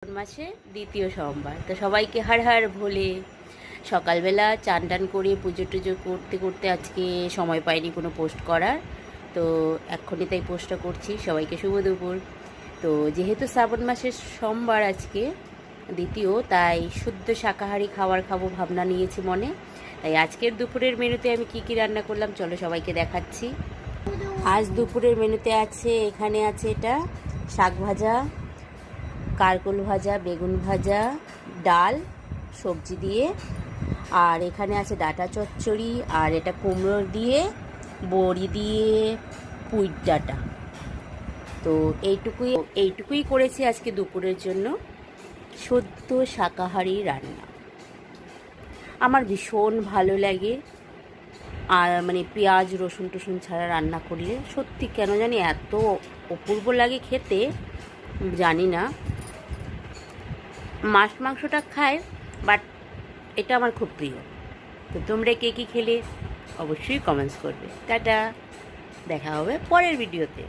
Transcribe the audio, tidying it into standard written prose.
মাসে দ্বিতীয় সোমবার। তো সবাইকে হার হার ভোলে। সকালবেলা চান টান করে পুজো টুজো করতে করতে আজকে সময় পাইনি কোনো পোস্ট করার, তো এক্ষুনি তাই পোস্টটা করছি। সবাইকে শুভ দুপুর। তো যেহেতু শ্রাবণ মাসের সোমবার আজকে দ্বিতীয়, তাই শুদ্ধ শাকাহারি খাবার খাবো ভাবনা নিয়েছি মনে। তাই আজকের দুপুরের মেনুতে আমি কি কি রান্না করলাম চলো সবাইকে দেখাচ্ছি। আজ দুপুরের মেনুতে আছে, এখানে আছে এটা শাক ভাজা, কারকোল ভাজা, বেগুন ভাজা, ডাল সবজি দিয়ে, আর এখানে আছে ডাঁটা চচ্চড়ি, আর এটা কুমড়ো দিয়ে বড়ি দিয়ে পুঁই ডাঁটা। তো এইটুকুই করেছি আজকে দুপুরের জন্য শুদ্ধ শাকাহারি রান্না। আমার ভীষণ ভালো লাগে, আর মানে পেঁয়াজ রসুন টসুন ছাড়া রান্না করলে সত্যি কেন জানি এত অপূর্ব লাগে খেতে, জানি না। মাছ মাংসটা খায়, বাট এটা আমার খুব প্রিয়। তো তোমরা কে কী খেলে অবশ্যই কমেন্টস করবে। টাটা, দেখা হবে পরের ভিডিওতে।